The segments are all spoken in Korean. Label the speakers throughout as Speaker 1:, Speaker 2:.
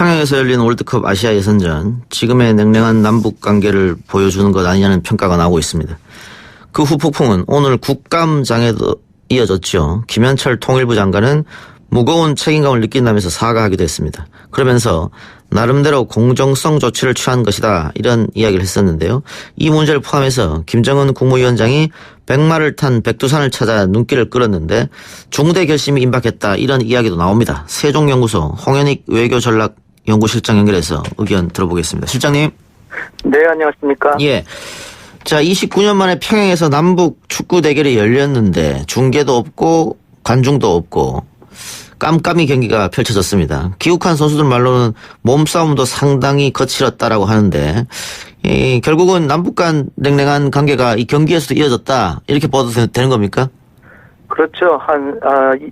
Speaker 1: 평양에서 열린 월드컵 아시아 예선전, 지금의 냉랭한 남북 관계를 보여주는 것 아니냐는 평가가 나오고 있습니다. 그 후폭풍은 오늘 국감장에도 이어졌죠. 김현철 통일부 장관은 무거운 책임감을 느낀다면서 사과하기도 했습니다. 그러면서 나름대로 공정성 조치를 취한 것이다, 이런 이야기를 했었는데요. 이 문제를 포함해서 김정은 국무위원장이 백마를 탄 백두산을 찾아 눈길을 끌었는데 중대 결심이 임박했다, 이런 이야기도 나옵니다. 세종연구소 홍현익 외교전략연구실장 연결해서 의견 들어보겠습니다. 실장님.
Speaker 2: 네, 안녕하십니까.
Speaker 1: 예. 자, 29년 만에 평양에서 남북 축구 대결이 열렸는데 중계도 없고 관중도 없고 깜깜이 경기가 펼쳐졌습니다. 귀국한 선수들 말로는 몸싸움도 상당히 거칠었다라고 하는데 결국은 남북 간 냉랭한 관계가 이 경기에서도 이어졌다, 이렇게 봐도 되는 겁니까?
Speaker 2: 그렇죠. 한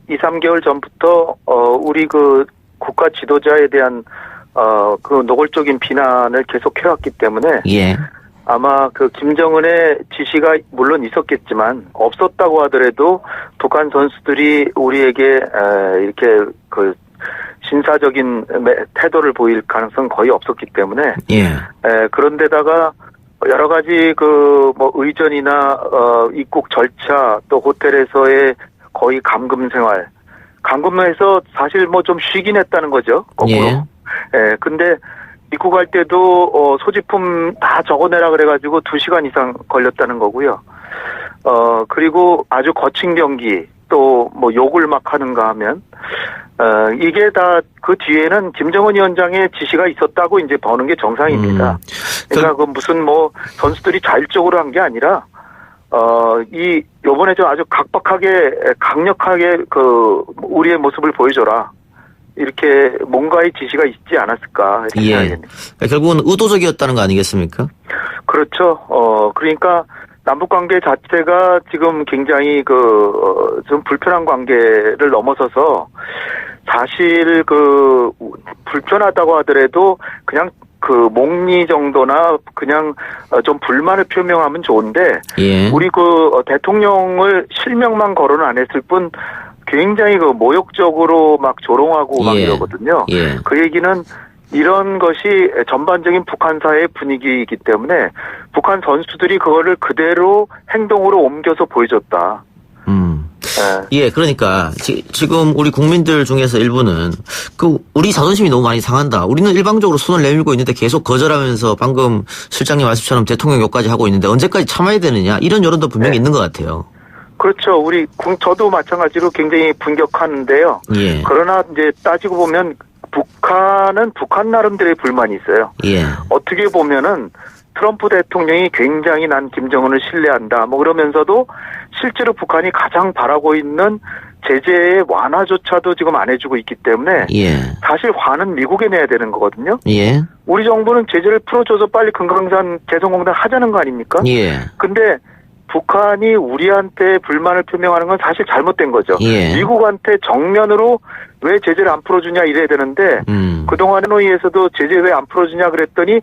Speaker 2: 2, 3개월 전부터 우리 그 국가 지도자에 대한 그 노골적인 비난을 계속 해왔기 때문에
Speaker 1: 예.
Speaker 2: 아마 그 김정은의 지시가 물론 있었겠지만 없었다고 하더라도 북한 선수들이 우리에게 이렇게 그 신사적인 태도를 보일 가능성은 거의 없었기 때문에
Speaker 1: 예.
Speaker 2: 그런데다가 여러 가지 그 뭐 의전이나 입국 절차, 또 호텔에서의 거의 감금 생활, 감금에서 사실 뭐 좀 쉬긴 했다는 거죠, 거꾸로.
Speaker 1: 예.
Speaker 2: 근데 입국할 때도 소지품 다 적어내라 그래가지고 2시간 이상 걸렸다는 거고요. 그리고 아주 거친 경기, 또 뭐 욕을 막 하는가 하면 이게 다 그 뒤에는 김정은 위원장의 지시가 있었다고 이제 보는 게 정상입니다. 그러니까 그 무슨 뭐 선수들이 자율적으로 한 게 아니라 요번에 좀 아주 각박하게 강력하게 그 우리의 모습을 보여줘라, 이렇게 뭔가의 지시가 있지 않았을까, 이렇게
Speaker 1: 예.
Speaker 2: 생각합니다.
Speaker 1: 결국은 의도적이었다는 거 아니겠습니까?
Speaker 2: 그렇죠. 그러니까 남북관계 자체가 지금 굉장히 좀 불편한 관계를 넘어서서 사실 불편하다고 하더라도 그냥 목리 정도나 그냥 좀 불만을 표명하면 좋은데,
Speaker 1: 예.
Speaker 2: 우리 대통령을 실명만 거론은 안 했을 뿐 굉장히 모욕적으로 막 조롱하고 막
Speaker 1: 예.
Speaker 2: 이러거든요.
Speaker 1: 예.
Speaker 2: 그 얘기는 이런 것이 전반적인 북한 사회의 분위기이기 때문에 북한 선수들이 그거를 그대로 행동으로 옮겨서 보여줬다.
Speaker 1: 예, 그러니까 지금 우리 국민들 중에서 일부는 우리 자존심이 너무 많이 상한다, 우리는 일방적으로 손을 내밀고 있는데 계속 거절하면서 방금 실장님 말씀처럼 대통령 욕까지 하고 있는데 언제까지 참아야 되느냐, 이런 여론도 분명히 있는 것 같아요.
Speaker 2: 그렇죠. 저도 마찬가지로 굉장히 분격하는데요.
Speaker 1: 예.
Speaker 2: 그러나 이제 따지고 보면 북한은 북한 나름대로의 불만이 있어요.
Speaker 1: 예.
Speaker 2: 어떻게 보면은 트럼프 대통령이 굉장히 난 김정은을 신뢰한다, 뭐 그러면서도 실제로 북한이 가장 바라고 있는 제재의 완화조차도 지금 안 해주고 있기 때문에
Speaker 1: 예.
Speaker 2: 사실 화는 미국에 내야 되는 거거든요.
Speaker 1: 예.
Speaker 2: 우리 정부는 제재를 풀어줘서 빨리 금강산 개성공단 하자는 거 아닙니까?
Speaker 1: 예.
Speaker 2: 근데 북한이 우리한테 불만을 표명하는 건 사실 잘못된 거죠.
Speaker 1: 예.
Speaker 2: 미국한테 정면으로 왜 제재를 안 풀어주냐 이래야 되는데 그동안 해노이에서도 제재 왜 안 풀어주냐 그랬더니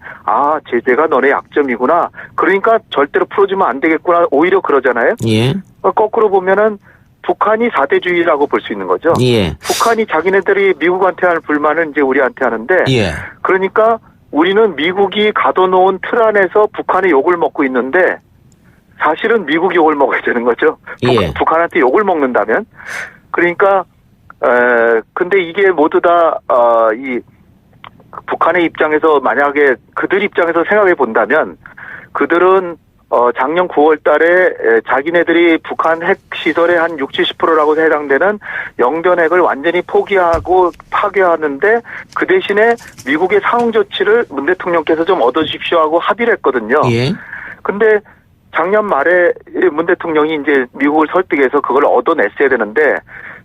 Speaker 2: 제재가 너네 약점이구나, 그러니까 절대로 풀어주면 안 되겠구나, 오히려 그러잖아요.
Speaker 1: 예.
Speaker 2: 거꾸로 보면은 북한이 사대주의라고 볼 수 있는 거죠.
Speaker 1: 예.
Speaker 2: 북한이 자기네들이 미국한테 하는 불만은 이제 우리한테 하는데,
Speaker 1: 예.
Speaker 2: 그러니까 우리는 미국이 가둬놓은 틀 안에서 북한의 욕을 먹고 있는데 사실은 미국 욕을 먹어야 되는 거죠.
Speaker 1: 예.
Speaker 2: 북한한테 욕을 먹는다면. 그러니까 근데 이게 모두 다 북한의 입장에서 만약에 그들 입장에서 생각해 본다면, 그들은 작년 9월 달에 자기네들이 북한 핵 시설의 한 60-70%라고 해당되는 영변 핵을 완전히 포기하고 파괴하는데 그 대신에 미국의 상응 조치를 문 대통령께서 좀 얻어주십시오 하고 합의를 했거든요.
Speaker 1: 예.
Speaker 2: 근데 작년 말에 문 대통령이 이제 미국을 설득해서 그걸 얻어냈어야 되는데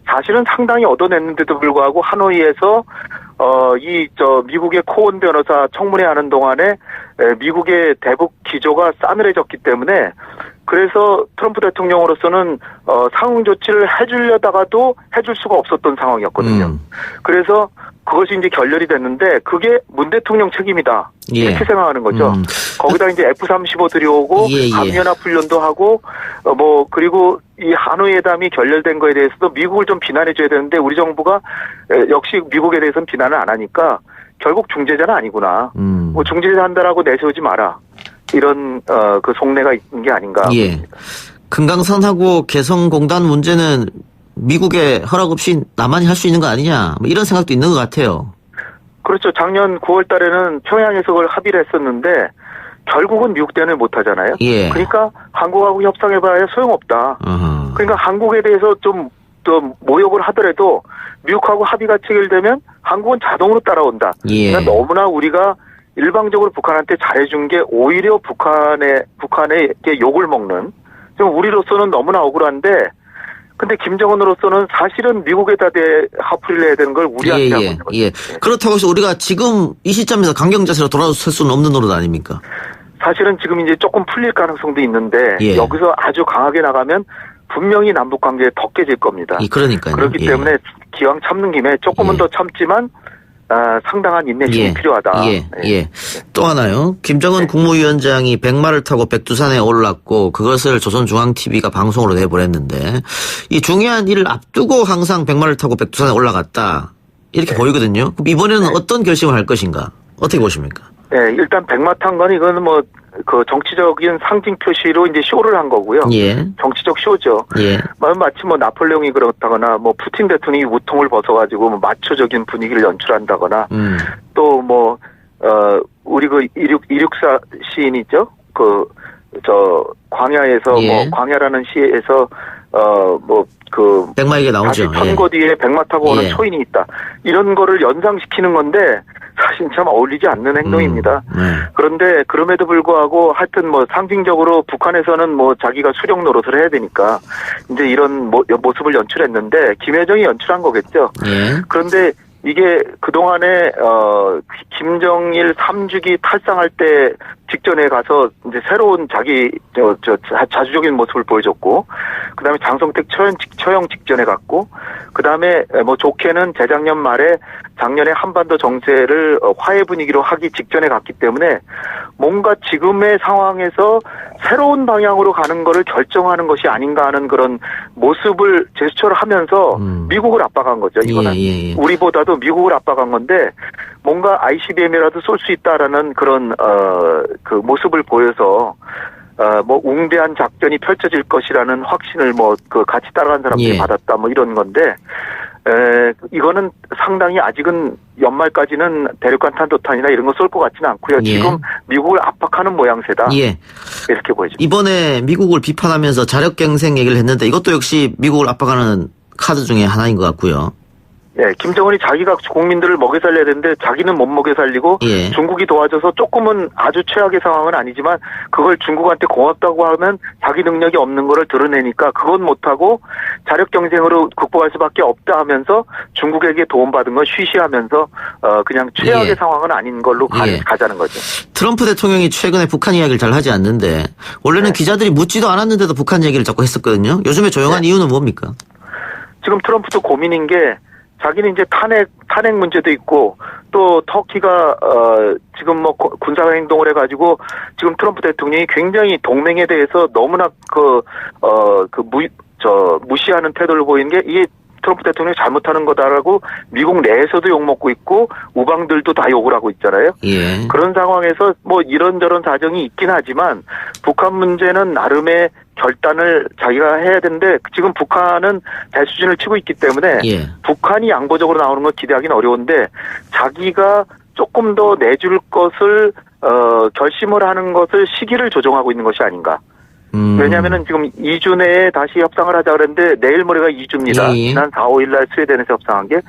Speaker 2: 사실은 상당히 얻어냈는데도 불구하고 하노이에서 미국의 코온 변호사 청문회 하는 동안에 미국의 대북 기조가 싸늘해졌기 때문에, 그래서 트럼프 대통령으로서는 상응 조치를 해주려다가도 해줄 수가 없었던 상황이었거든요. 그래서 그것이 이제 결렬이 됐는데 그게 문 대통령 책임이다, 이렇게
Speaker 1: 예.
Speaker 2: 생각하는 거죠. 거기다 이제 F-35 들여오고 한미연합 훈련도 하고 그리고 이 하노이 회담이 결렬된 거에 대해서도 미국을 좀 비난해 줘야 되는데 우리 정부가 역시 미국에 대해서는 비난을 안 하니까 결국 중재자는 아니구나. 뭐 중재자 한다라고 내세우지 마라. 이런 그 속내가 있는 게 아닌가.
Speaker 1: 예. 금강산하고 개성공단 문제는 미국의 허락 없이 나만이 할 수 있는 거 아니냐. 뭐 이런 생각도 있는 것 같아요.
Speaker 2: 그렇죠. 작년 9월 달에는 평양에서 그걸 합의를 했었는데 결국은 미국 대응을 못 하잖아요.
Speaker 1: 예.
Speaker 2: 그러니까 한국하고 협상해봐야 소용없다. 그러니까 한국에 대해서 좀 모욕을 하더라도 미국하고 합의가 체결되면 한국은 자동으로 따라온다.
Speaker 1: 예.
Speaker 2: 그러니까 너무나 우리가 일방적으로 북한한테 잘해준 게 오히려 북한에게 욕을 먹는, 좀 우리로서는 너무나 억울한데, 근데 김정은으로서는 사실은 미국에다 대해 하풀이를 해야 되는 걸 우리한테 하고 있는 거죠.
Speaker 1: 예. 그렇다고 해서 우리가 지금 이 시점에서 강경 자세로 돌아설 수는 없는 노릇 아닙니까?
Speaker 2: 사실은 지금 이제 조금 풀릴 가능성도 있는데
Speaker 1: 예.
Speaker 2: 여기서 아주 강하게 나가면 분명히 남북 관계에 더 깨질 겁니다.
Speaker 1: 그러니까요.
Speaker 2: 그렇기
Speaker 1: 예.
Speaker 2: 때문에 기왕 참는 김에 조금은
Speaker 1: 예.
Speaker 2: 더 참지만 상당한 인내심이 필요하다.
Speaker 1: 예. 또 하나요. 김정은 국무위원장이 백마를 타고 백두산에 올랐고 그것을 조선중앙TV가 방송으로 내보냈는데 이 중요한 일을 앞두고 항상 백마를 타고 백두산에 올라갔다. 이렇게 보이거든요. 그럼 이번에는 어떤 결심을 할 것인가? 어떻게 보십니까?
Speaker 2: 네, 일단 백마 탄 건 이거는 뭐 그 정치적인 상징 표시로 이제 쇼를 한 거고요.
Speaker 1: 예.
Speaker 2: 정치적 쇼죠.
Speaker 1: 예.
Speaker 2: 마치 뭐 나폴레옹이 그렇다거나 뭐 푸틴 대통령이 우통을 벗어가지고 뭐 마초적인 분위기를 연출한다거나 또 뭐 우리 그 264 시인이죠. 광야에서
Speaker 1: 예.
Speaker 2: 뭐 광야라는 시에서
Speaker 1: 백마에게 나오죠.
Speaker 2: 다시 선거 뒤에 백마 타고 오는 초인이 있다. 이런 거를 연상시키는 건데 사실 참 어울리지 않는 행동입니다. 그런데 그럼에도 불구하고 하여튼 뭐 상징적으로 북한에서는 뭐 자기가 수령 노릇을 해야 되니까 이제 이런 모습을 연출했는데 김여정이 연출한 거겠죠.
Speaker 1: 예.
Speaker 2: 그런데 이게 그동안에 김정일 3주기 탈상할 때 직전에 가서 이제 새로운 자기 자주적인 모습을 보여줬고, 그다음에 장성택 처형 직전에 갔고, 그다음에 뭐 좋게는 재작년 말에 작년에 한반도 정세를 화해 분위기로 하기 직전에 갔기 때문에 뭔가 지금의 상황에서 새로운 방향으로 가는 거를 결정하는 것이 아닌가 하는 그런 모습을 제스처를 하면서 미국을 압박한 거죠. 이거는
Speaker 1: 예.
Speaker 2: 우리보다도 미국을 압박한 건데 뭔가 ICBM이라도 쏠 수 있다라는 그런 그 모습을 보여서 뭐 웅대한 작전이 펼쳐질 것이라는 확신을 뭐 그 같이 따라간 사람들이 받았다 뭐 이런 건데 이거는 상당히 아직은 연말까지는 대륙간 탄도탄이나 이런 거 쏠 것 같지는 않고요. 지금 미국을 압박하는 모양새다. 이렇게 보여집니다.
Speaker 1: 이번에 미국을 비판하면서 자력갱생 얘기를 했는데 이것도 역시 미국을 압박하는 카드 중에 하나인 것 같고요.
Speaker 2: 네, 김정은이 자기가 국민들을 먹여 살려야 되는데 자기는 못 먹여 살리고 중국이 도와줘서 조금은 아주 최악의 상황은 아니지만 그걸 중국한테 고맙다고 하면 자기 능력이 없는 거를 드러내니까 그건 못하고 자력 경쟁으로 극복할 수밖에 없다 하면서 중국에게 도움받은 건 쉬쉬하면서 그냥 최악의 상황은 아닌 걸로 가자는 거죠.
Speaker 1: 트럼프 대통령이 최근에 북한 이야기를 잘 하지 않는데 원래는 기자들이 묻지도 않았는데도 북한 얘기를 자꾸 했었거든요. 요즘에 조용한 이유는 뭡니까?
Speaker 2: 지금 트럼프도 고민인 게 자기는 이제 탄핵 문제도 있고 또 터키가 지금 뭐 군사 행동을 해가지고 지금 트럼프 대통령이 굉장히 동맹에 대해서 너무나 무시하는 태도를 보이는 게 이게 트럼프 대통령이 잘못하는 거다라고 미국 내에서도 욕먹고 있고 우방들도 다 욕을 하고 있잖아요. 그런 상황에서 뭐 이런저런 사정이 있긴 하지만 북한 문제는 나름의 결단을 자기가 해야 되는데 지금 북한은 배수진을 치고 있기 때문에 북한이 양보적으로 나오는 건 기대하기는 어려운데 자기가 조금 더 내줄 것을 결심을 하는 것을 시기를 조정하고 있는 것이 아닌가. 왜냐하면은 지금 2주 내에 다시 협상을 하자 그랬는데 내일 모레가 2주입니다. 지난 4, 5일 날 스웨덴에서 협상한 게.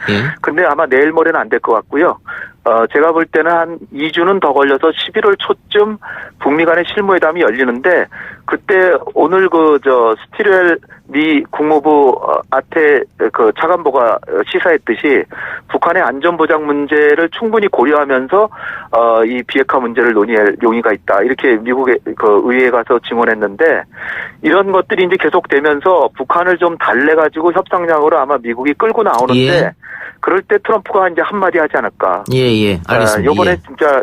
Speaker 2: 근데 아마 내일 모레는 안 될 것 같고요. 제가 볼 때는 한 2주는 더 걸려서 11월 초쯤 북미 간의 실무회담이 열리는데 그때 오늘 스티렐 미 국무부 아테 차관보가 시사했듯이 북한의 안전보장 문제를 충분히 고려하면서 이 비핵화 문제를 논의할 용의가 있다. 이렇게 미국의 의회에 가서 증언했는데 이런 것들이 이제 계속되면서 북한을 좀 달래가지고 협상장으로 아마 미국이 끌고 나오는데 그럴 때 트럼프가 이제 한마디 하지 않을까.
Speaker 1: 알겠습니다.
Speaker 2: 이번에 진짜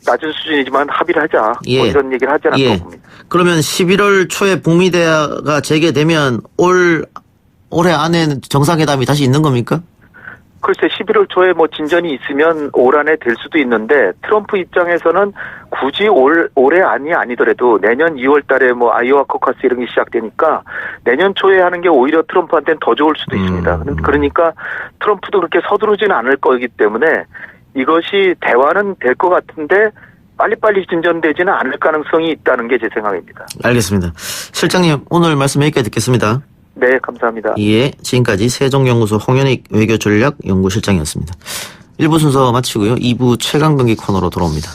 Speaker 2: 낮은 수준이지만 합의를 하자. 뭐 이런 얘기를 하지 않을까 봅니다.
Speaker 1: 그러면 11월 초에 북미 대화가 재개되면 올해 안에 정상회담이 다시 있는 겁니까?
Speaker 2: 글쎄 11월 초에 뭐 진전이 있으면 올 한해 될 수도 있는데 트럼프 입장에서는 굳이 올해 아니더라도 내년 2월 달에 뭐 아이오와 코커스 이런 게 시작되니까 내년 초에 하는 게 오히려 트럼프한테는 더 좋을 수도 있습니다. 그러니까 트럼프도 그렇게 서두르지는 않을 거기 때문에 이것이 대화는 될 것 같은데 빨리빨리 진전되지는 않을 가능성이 있다는 게 제 생각입니다.
Speaker 1: 알겠습니다. 실장님, 오늘 말씀 여기까지 듣겠습니다.
Speaker 2: 네, 감사합니다.
Speaker 1: 예, 지금까지 세종연구소 홍현익 외교전략연구실장이었습니다. 1부 순서 마치고요. 2부 최강병기 코너로 돌아옵니다.